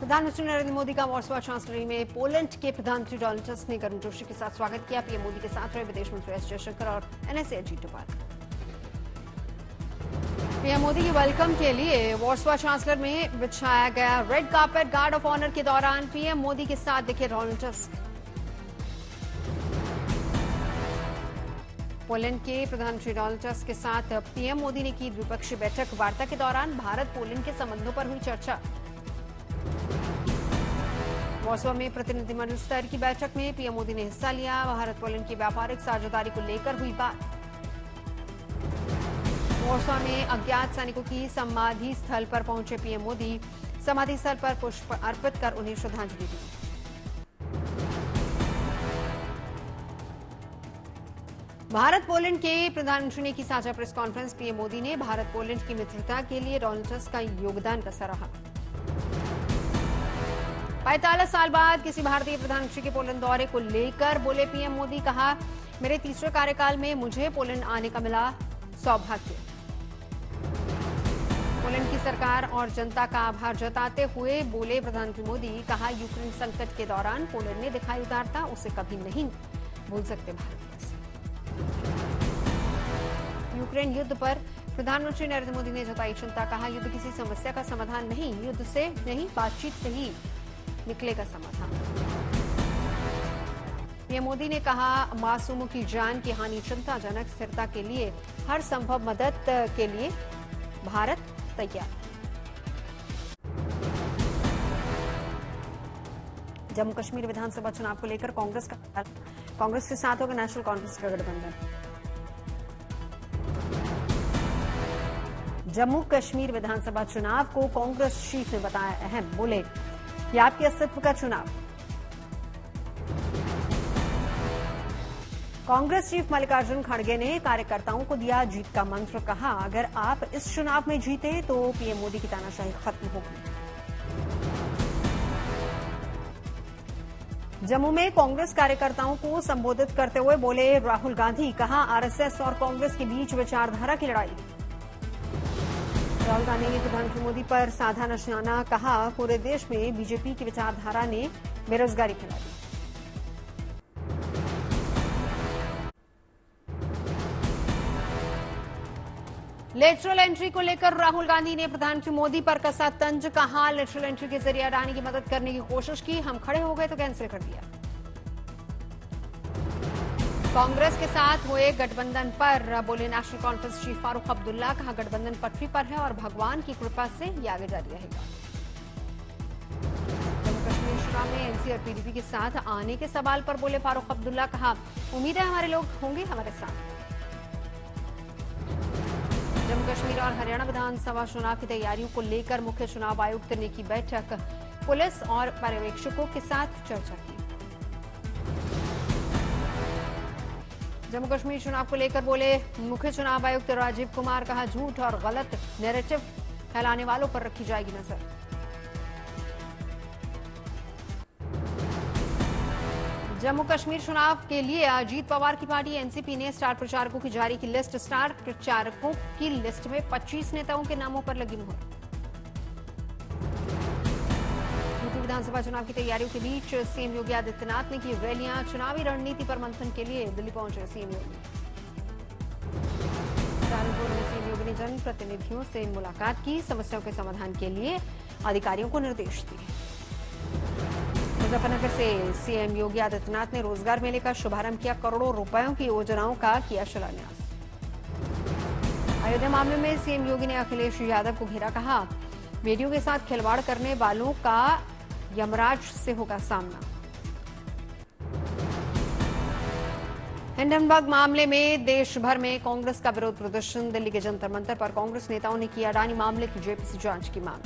प्रधानमंत्री नरेंद्र मोदी का वॉर्सवा चांसलरी में पोलैंड के प्रधानमंत्री डोनाल्ड टस्क ने गर्मजोशी के साथ स्वागत किया। पीएम मोदी के साथ रहे विदेश मंत्री एस जयशंकर और एनएसए अजीत डोभाल। पीएम मोदी के वेलकम के लिए वॉर्सवा चांसलर में बिछाया गया red carpet. Guard of honour के दौरान पीएम मोदी के साथ दिखे डोनाल्ड टस्क। पोलैंड के प्रधानमंत्री डोनाल्ड टस्क के साथ पीएम मोदी ने की द्विपक्षीय बैठक। वार्ता के दौरान भारत पोलैंड के संबंधों पर हुई चर्चा। वॉर्सवा में प्रतिनिधिमंडल स्तर की बैठक में पीएम मोदी ने हिस्सा लिया। भारत पोलैंड की व्यापारिक साझेदारी को लेकर हुई बात। वॉर्सवा में अज्ञात सैनिकों की समाधि स्थल पर पहुंचे पीएम मोदी। समाधि स्थल पर पुष्प अर्पित कर उन्हें श्रद्धांजलि दी। भारत पोलैंड के प्रधानमंत्री ने की साझा प्रेस कॉन्फ्रेंस। पीएम मोदी ने भारत पोलैंड की मित्रता के लिए डोनाल्ड टस्क का योगदान का सराहा। 45 साल बाद किसी भारतीय प्रधानमंत्री के पोलैंड दौरे को लेकर बोले पीएम मोदी। कहा, मेरे तीसरे कार्यकाल में मुझे पोलैंड आने का मिला सौभाग्य। पोलैंड की सरकार और जनता का आभार जताते हुए बोले प्रधानमंत्री मोदी। कहा, यूक्रेन संकट के दौरान पोलैंड ने दिखाई उदारता, उसे कभी नहीं भूल सकते भारत। यूक्रेन युद्ध पर प्रधानमंत्री नरेंद्र मोदी ने जताई चिंता। कहा, युद्ध किसी समस्या का समाधान नहीं, युद्ध से नहीं बातचीत से ही निकलेगा समाधान। पीएम मोदी ने कहा, मासूमों की जान की हानि चिंताजनक। स्थिरता के लिए हर संभव मदद के लिए भारत तैयार। जम्मू कश्मीर विधानसभा चुनाव को लेकर कांग्रेस के साथ होगा नेशनल कॉन्फ्रेंस का गठबंधन। जम्मू कश्मीर विधानसभा चुनाव को कांग्रेस चीफ ने बताया अहम। बोले, ये आपके अस्तित्व का चुनाव। कांग्रेस चीफ मल्लिकार्जुन खड़गे ने कार्यकर्ताओं को दिया जीत का मंत्र। कहा, अगर आप इस चुनाव में जीते तो पीएम मोदी की तानाशाही खत्म होगी। जम्मू में कांग्रेस कार्यकर्ताओं को संबोधित करते हुए बोले राहुल गांधी। कहा, आरएसएस और कांग्रेस के बीच विचारधारा की लड़ाई। राहुल गांधी ने प्रधानमंत्री मोदी पर साधा निशाना। कहा, पूरे देश में बीजेपी की विचारधारा ने बेरोजगारी फैला दी। लेटरल एंट्री को लेकर राहुल गांधी ने प्रधानमंत्री मोदी पर कसा तंज। कहा, लेटरल एंट्री के जरिए अडानी की मदद करने की कोशिश की, हम खड़े हो गए तो कैंसिल कर दिया। कांग्रेस के साथ हुए गठबंधन पर बोले national conference chief Farooq Abdullah. कहा, गठबंधन पटरी पर है और भगवान की कृपा से ये आगे जारी रहेगा। जम्मू कश्मीर चुनाव में एनसी और पीडीपी के साथ आने के सवाल पर बोले फारूक अब्दुल्ला। कहा, उम्मीद है हमारे लोग होंगे हमारे साथ। जम्मू कश्मीर और हरियाणा विधानसभा चुनाव की तैयारियों को लेकर मुख्य चुनाव आयुक्त ने की बैठक। पुलिस और पर्यवेक्षकों के साथ चर्चा की। जम्मू कश्मीर चुनाव को लेकर बोले मुख्य चुनाव आयुक्त राजीव कुमार। कहा, झूठ और गलत नैरेटिव फैलाने वालों पर रखी जाएगी नजर। जम्मू कश्मीर चुनाव के लिए अजीत पवार की पार्टी एनसीपी ने स्टार प्रचारकों की जारी की लिस्ट। स्टार प्रचारकों की लिस्ट में 25 नेताओं के नामों पर लगी मुहर। विधानसभा चुनाव की तैयारियों के बीच सीएम योगी आदित्यनाथ ने की रैलियां। चुनावी रणनीति पर मंथन के लिए दिल्ली पहुंचे सीएम योगी। सहारनपुर में सीएम योगी ने जनप्रतिनिधियों से मुलाकात की। समस्याओं के समाधान के लिए अधिकारियों को निर्देश दिए। मुजफ्फरनगर से सीएम योगी आदित्यनाथ ने रोजगार मेले का शुभारंभ किया। करोड़ों रुपयों की योजनाओं का किया शिलान्यास। अयोध्या मामले में सीएम योगी ने अखिलेश यादव को घेरा। कहा, बेटियों के साथ खिलवाड़ करने वालों का यमराज से होगा सामना। हिंडनबर्ग मामले में देश भर में कांग्रेस का विरोध प्रदर्शन। दिल्ली के जंतर मंतर पर कांग्रेस नेताओं ने की अडानी मामले की जेपीसी जांच की मांग।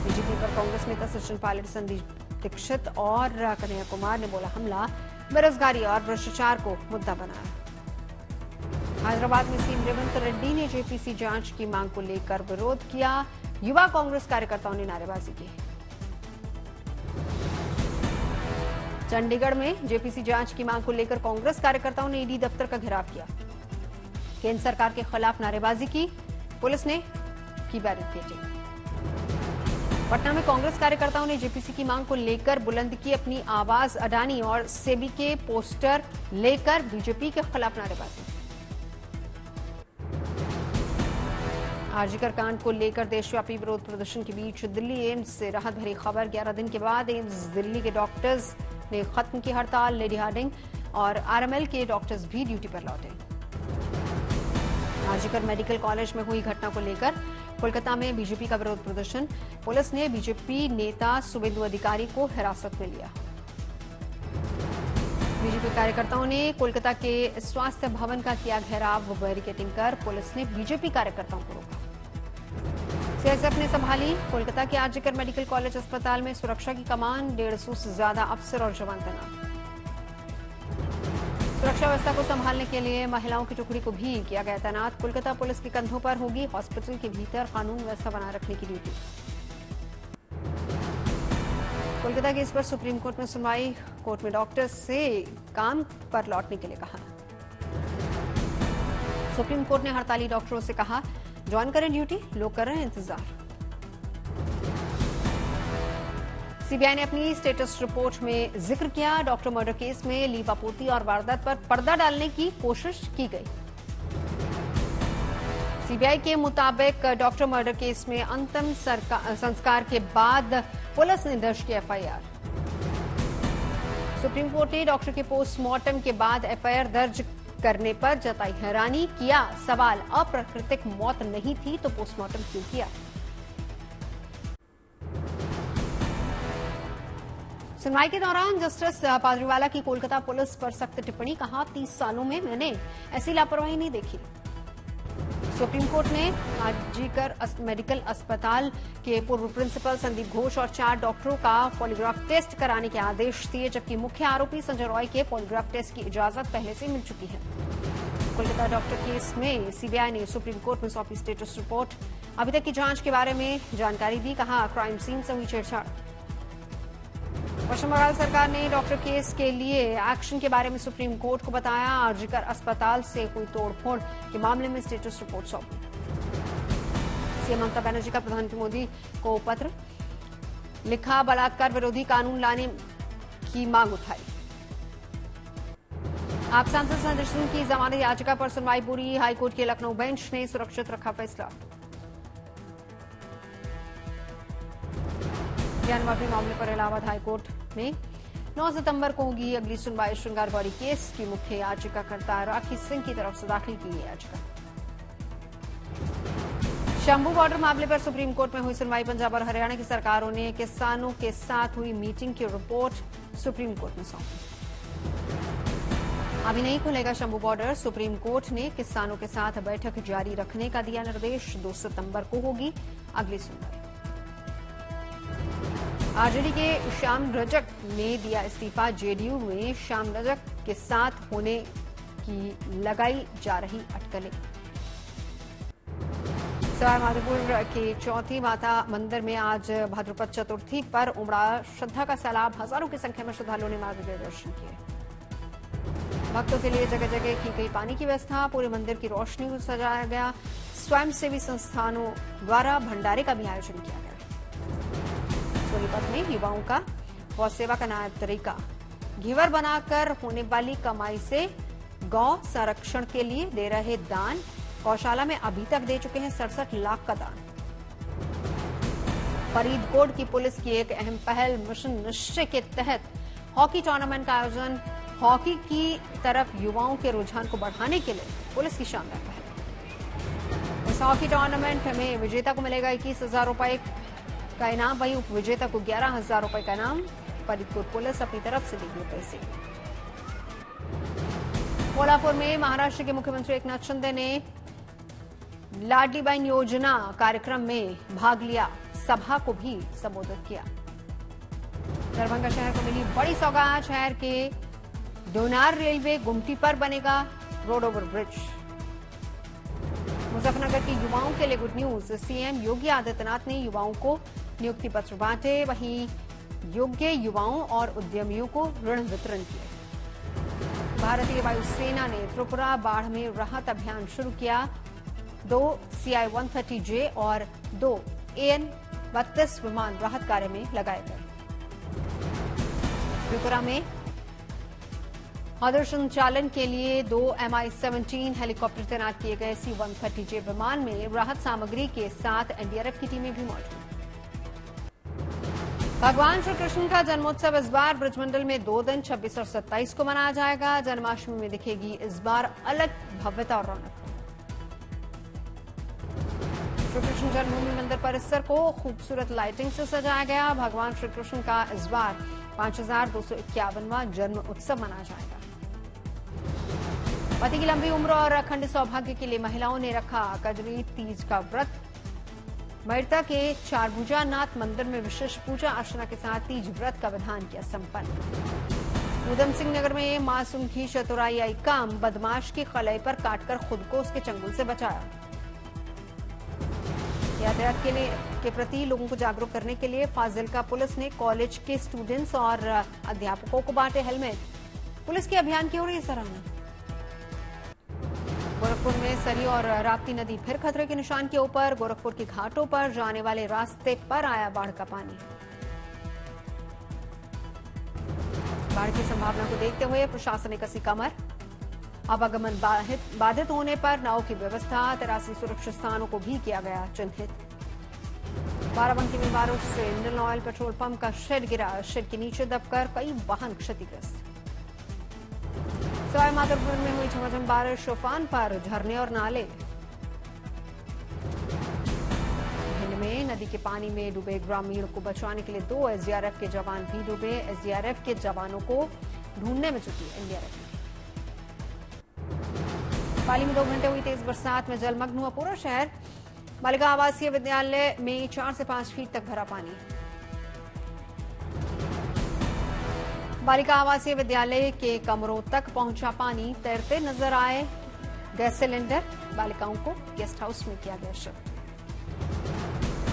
बीजेपी पर कांग्रेस नेता सचिन पायलट, संदीप दीक्षित और कन्हैया कुमार ने बोला हमला। बेरोजगारी और भ्रष्टाचार को मुद्दा बनाया। हैदराबाद में सीएम रेवंत रेड्डी ने जेपीसी जांच की मांग को लेकर विरोध किया। युवा कांग्रेस कार्यकर्ताओं ने नारेबाजी की। चंडीगढ़ में जेपीसी जांच की मांग को लेकर कांग्रेस कार्यकर्ताओं ने ईडी दफ्तर का घेराव किया। केंद्र सरकार के खिलाफ नारेबाजी की। पुलिस ने की बैरिकेडिंग। पटना में कांग्रेस कार्यकर्ताओं ने जेपीसी की मांग को लेकर बुलंद की अपनी आवाज। अडानी और सेबी के पोस्टर लेकर बीजेपी के खिलाफ नारेबाजी। आरजीकर कांड को लेकर देशव्यापी विरोध प्रदर्शन के बीच दिल्ली एम्स से राहत भरी खबर। 11 दिन के बाद एम्स दिल्ली के डॉक्टर्स ने खत्म की हड़ताल। लेडी हार्डिंग और आरएमएल के डॉक्टर्स भी ड्यूटी पर लौटे। आरजीकर मेडिकल कॉलेज में हुई घटना को लेकर कोलकाता में बीजेपी का विरोध प्रदर्शन। पुलिस ने बीजेपी नेता शुभेंदु अधिकारी को हिरासत में लिया। बीजेपी कार्यकर्ताओं ने कोलकाता के स्वास्थ्य भवन का किया घेराव। बैरिकेडिंग कर पुलिस ने बीजेपी कार्यकर्ताओं को रोका। सीआईएसएफ ने संभाली कोलकाता के आरजीकर मेडिकल कॉलेज अस्पताल में सुरक्षा की कमान। 150 से ज्यादा अफसर और जवान तैनात। सुरक्षा व्यवस्था को संभालने के लिए महिलाओं की टुकड़ी को भी किया गया तैनात। कोलकाता पुलिस के कंधों पर होगी हॉस्पिटल के भीतर कानून व्यवस्था बनाए रखने की ड्यूटी। कोलकाता केस पर सुप्रीम कोर्ट में सुनवाई। कोर्ट में डॉक्टर्स से काम पर लौटने के लिए कहा। सुप्रीम कोर्ट ने हड़ताली डॉक्टरों से कहा, ज्वाइन करें ड्यूटी, लोग कर रहे हैं इंतजार। सीबीआई ने अपनी स्टेटस रिपोर्ट में जिक्र किया, डॉक्टर मर्डर केस में लीपापोती और वारदात पर पर्दा डालने की कोशिश की गई। सीबीआई के मुताबिक डॉक्टर मर्डर केस में अंतिम संस्कार के बाद पुलिस ने दर्ज की एफआईआर। सुप्रीम कोर्ट ने डॉक्टर के पोस्टमार्टम के बाद एफआईआर दर्ज करने पर जताई हैरानी। किया सवाल, अप्राकृतिक मौत नहीं थी तो पोस्टमार्टम क्यों किया? सुनवाई के दौरान जस्टिस पादरीवाला की कोलकाता पुलिस पर सख्त टिप्पणी। कहा, 30 सालों में मैंने ऐसी लापरवाही नहीं देखी। सुप्रीम कोर्ट ने आरजीकर मेडिकल अस्पताल के पूर्व प्रिंसिपल संदीप घोष और 4 डॉक्टरों का पॉलीग्राफ टेस्ट कराने के आदेश दिए, जबकि मुख्य आरोपी संजय रॉय के पॉलीग्राफ टेस्ट की इजाजत पहले से मिल चुकी है। कोलकाता डॉक्टर केस में सीबीआई ने सुप्रीम कोर्ट में सौंपी स्टेटस रिपोर्ट। अभी तक की जांच के बारे में जानकारी दी। कहा, क्राइम सीन से हुई छेड़छाड़। पश्चिम बंगाल सरकार ने डॉक्टर केस के लिए एक्शन के बारे में सुप्रीम कोर्ट को बताया। आरजीकर अस्पताल से हुई तोड़फोड़ के मामले में स्टेटस रिपोर्ट सौंपी। सीएम ममता बनर्जी का प्रधानमंत्री मोदी को पत्र लिखा, बलात्कार विरोधी कानून लाने की मांग उठाई। आप सांसद संजय सिंह की जमानत याचिका पर सुनवाई पूरी। हाईकोर्ट के लखनऊ बेंच ने सुरक्षित रखा फैसला। ज्ञानवापी मामले पर इलाहाबाद हाईकोर्ट में 9 सितंबर को होगी अगली सुनवाई। श्रृंगारबाड़ी केस की मुख्य याचिकाकर्ता राखी सिंह की तरफ से दाखिल की गई याचिका। शंभू बॉर्डर मामले पर सुप्रीम कोर्ट में हुई सुनवाई। पंजाब और हरियाणा की सरकारों ने किसानों के साथ हुई मीटिंग की रिपोर्ट सुप्रीम कोर्ट में सौंपी। अभी नहीं खुलेगा शंभू बॉर्डर। सुप्रीम कोर्ट ने किसानों के साथ बैठक जारी रखने का दिया निर्देश। 2 सितंबर को होगी अगली सुनवाई। आरजेडी के श्याम रजक ने दिया इस्तीफा। जेडीयू में श्याम रजक के साथ होने की लगाई जा रही अटकलें। सवाईमाधोपुर के चौथी माता मंदिर में आज भाद्रपद चतुर्थी पर उमड़ा श्रद्धा का सैलाब। हजारों की संख्या में श्रद्धालुओं ने माता के दर्शन किए। भक्तों के लिए जगह जगह की गई पानी की व्यवस्था। पूरे मंदिर की रोशनी को सजाया गया। स्वयंसेवी संस्थानों द्वारा भंडारे का भी आयोजन किया गया। सोनीपत में युवाओं का गौ सेवा का नया तरीका। घेवर बनाकर होने वाली कमाई से गौ संरक्षण के लिए दे रहे दान। गौशाला में अभी तक दे चुके हैं 67 लाख का दान। फरीदकोट की पुलिस की एक अहम पहल। मिशन निश्चय के तहत हॉकी टूर्नामेंट का आयोजन। हॉकी की तरफ युवाओं के रुझान को बढ़ाने के लिए पुलिस की शानदार पहल। इस हॉकी टूर्नामेंट में विजेता को मिलेगा 21,000 रुपए का इनाम। वहीं उप विजेता को 11,000 रुपए का इनाम। फरीदकोट पुलिस अपनी तरफ से देगी पैसे। कोल्हापुर में महाराष्ट्र के मुख्यमंत्री एकनाथ शिंदे ने लाडली बहन योजना कार्यक्रम में भाग लिया। सभा को भी संबोधित किया। दरभंगा शहर को मिली बड़ी सौगात। शहर के डोनार रेलवे गुमटी पर बनेगा रोड ओवर ब्रिज। मुजफ्फरनगर के युवाओं के लिए good news. CM Yogi Adityanath ने युवाओं को नियुक्ति पत्र बांटे। वहीं योग्य युवाओं और उद्यमियों को ऋण वितरण किए। भारतीय वायुसेना ने त्रिपुरा बाढ़ में राहत अभियान शुरू किया। 2 CI-130J और 2 AN 32 विमान राहत कार्य में लगाए गए। त्रिपुरा में संचालन के लिए 2 Mi-17 हेलीकॉप्टर तैनात किए गए। C-130J विमान में राहत सामग्री के साथ एनडीआरएफ की टीमें भी मौजूद। भगवान श्री कृष्ण का जन्मोत्सव इस बार ब्रजमंडल में 2 दिन 26 और 27 को मनाया जाएगा। जन्माष्टमी में दिखेगी इस बार अलग भव्यता और रौनक। श्री कृष्ण जन्मभूमि मंदिर परिसर को खूबसूरत लाइटिंग से सजाया गया। भगवान श्री कृष्ण का इस बार 5251वां जन्म उत्सव मनाया जाएगा। पति की लंबी उम्र और अखंड सौभाग्य के लिए महिलाओं ने रखा कजरी तीज का व्रत। मयरता के चारभुजानाथ मंदिर में विशेष पूजा अर्चना के साथ तीज व्रत का विधान किया संपन्न। उधम सिंह नगर में मासूम की चतुराई काम, बदमाश की कलाई पर काटकर खुद को उसके चंगुल से बचाया। यातायात के प्रति लोगों को जागरूक करने के लिए फाजिल्का पुलिस ने कॉलेज के स्टूडेंट्स और अध्यापकों को बांटे हेलमेट। पुलिस के अभियान की हो रही है सराहना। गोरखपुर में सरी और राप्ती नदी फिर खतरे के निशान के ऊपर। गोरखपुर के घाटों पर जाने वाले रास्ते पर आया बाढ़ का पानी। बाढ़ की संभावना को देखते हुए प्रशासन ने कसी कमर। आवागमन बाधित होने पर नाव की व्यवस्था। 83 सुरक्षित स्थानों को भी किया गया चिन्हित। बाराबंकी में बारिश से इंडियन ऑयल पेट्रोल पंप का शेड गिरा। शेड के नीचे दबकर कई वाहन क्षतिग्रस्त। सवाईमाधोपुर में हुई झमाझम बारिश, उफान पर झरने और नाले। भिंड में नदी के पानी में डूबे ग्रामीणों को बचाने के लिए 2 एसडीआरएफ के जवान भी डूबे। एसडीआरएफ के जवानों को ढूंढने में जुटी एनडीआरएफ। पाली में 2 घंटे हुई तेज बरसात में जलमग्न हुआ पूरा शहर। बालिका आवासीय विद्यालय में 4 से 5 फीट तक भरा पानी। बालिका आवासीय विद्यालय के कमरों तक पहुंचा पानी। तैरते नजर आए गैस सिलेंडर। बालिकाओं को गेस्ट हाउस में किया गया शिफ्ट।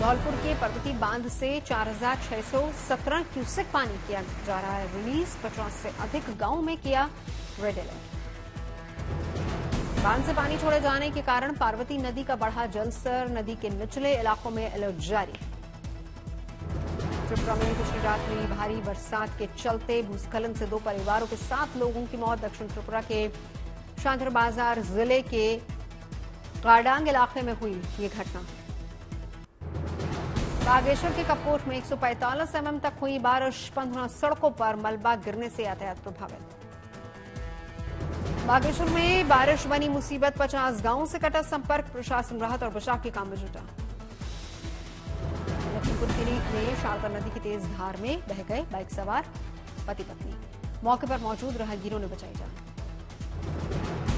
धौलपुर के पर्वती बांध से 4617 क्यूसेक पानी किया जा रहा है रिलीज। 50 से अधिक गांवों में किया रेड अलर्ट। बांध से पानी छोड़े जाने के कारण पार्वती नदी का बढ़ा जलस्तर। नदी के निचले इलाकों में अलर्ट जारी। त्रिपुरा में पिछली रात हुई भारी बरसात के चलते भूस्खलन से 2 परिवारों के 7 लोगों की मौत। दक्षिण त्रिपुरा के शांतर बाजार जिले के गाडांग इलाके में हुई ये घटना। बागेश्वर के कपकोट में 145 mm तक हुई बारिश। 15 सड़कों पर मलबा गिरने से यातायात प्रभावित। बागेश्वर में बारिश बनी मुसीबत। 50 गांवों से कटा संपर्क। प्रशासन राहत और बचाव के काम में जुटा। लखीमपुर खीरी में शारदा नदी की तेज धार में बह गए बाइक सवार पति पत्नी। मौके पर मौजूद राहगीरों ने बचाई जान।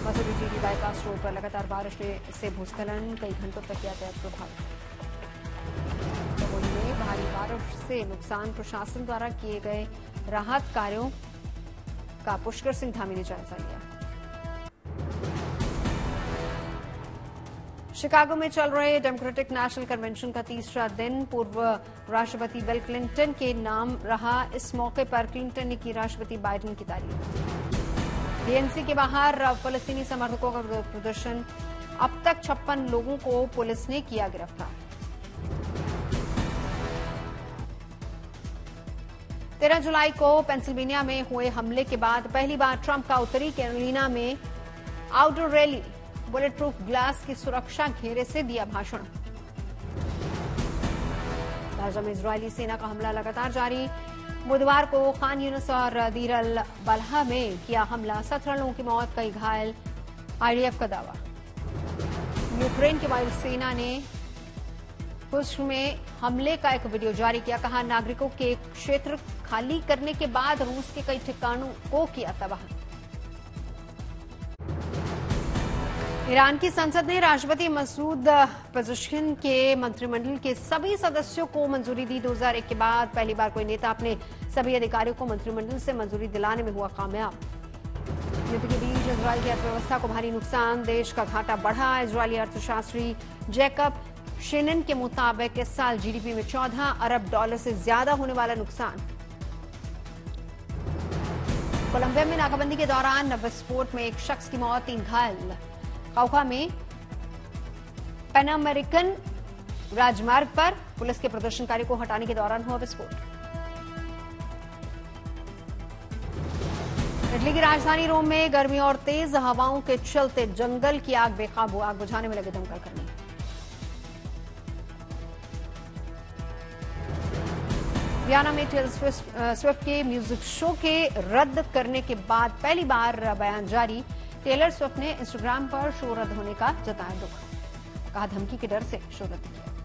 मसूरी जीडी बाईपास रोड पर लगातार बारिश से भूस्खलन। कई घंटों तक यातायात प्रभावित। चमोली में भारी बारिश से नुकसान। प्रशासन द्वारा किए गए राहत कार्यों का पुष्कर सिंह धामी ने जायजा लिया। शिकागो में चल रहे डेमोक्रेटिक नेशनल कन्वेंशन का तीसरा दिन। पूर्व राष्ट्रपति बिल क्लिंटन के नाम रहा। इस मौके पर क्लिंटन ने की राष्ट्रपति बाइडेन की तारीफ। डीएनसी के बाहर फलस्तीनी समर्थकों का प्रदर्शन। अब तक 56 लोगों को पुलिस ने किया गिरफ्तार। 13 जुलाई को पेंसिल्वेनिया में हुए हमले के बाद पहली बार ट्रंप का उत्तरी कैरोलिना में outdoor rally. Bullet proof glass की सुरक्षा घेरे से दिया भाषण। गाजा में इजरायली सेना का हमला लगातार जारी। बुधवार को खान यूनिस और दीर अल बलहा में किया हमला। 17 लोगों की मौत, कई घायल। आईडीएफ का दावा। यूक्रेन की वायुसेना ने पुष्प में हमले का एक वीडियो जारी किया। कहा नागरिकों के क्षेत्र खाली करने के बाद रूस के कई ठिकानों को किया तबाह। ईरान की संसद ने राष्ट्रपति मसूद पेजेश्किन के मंत्रिमंडल के सभी सदस्यों को मंजूरी दी। 2001 के बाद पहली बार कोई नेता अपने सभी अधिकारियों को मंत्रिमंडल से मंजूरी दिलाने में हुआ कामयाब। युद्ध के बीच इजरायल की अर्थव्यवस्था को भारी नुकसान। देश का घाटा बढ़ा। इजरायली अर्थशास्त्री जैकब शेनन के मुताबिक इस साल जीडीपी में $14 अरब से ज्यादा होने वाला नुकसान। कोलंबिया में नाकाबंदी के दौरान विस्फोट में एक शख्स की मौत, 3 घायल। काउका में पैन अमेरिकन राजमार्ग पर पुलिस के प्रदर्शनकारी को हटाने के दौरान हुआ विस्फोट। इटली की राजधानी रोम में गर्मी और तेज हवाओं के चलते जंगल की आग बेकाबू, आग बुझाने में लगे दमकल कर्मी। वियना में टेलर स्विफ्ट के म्यूजिक शो के रद्द करने के बाद पहली बार बयान जारी। टेलर स्विफ्ट ने इंस्टाग्राम पर शो रद्द होने का जताया दुख, कहा धमकी के डर से शो रद्द किया।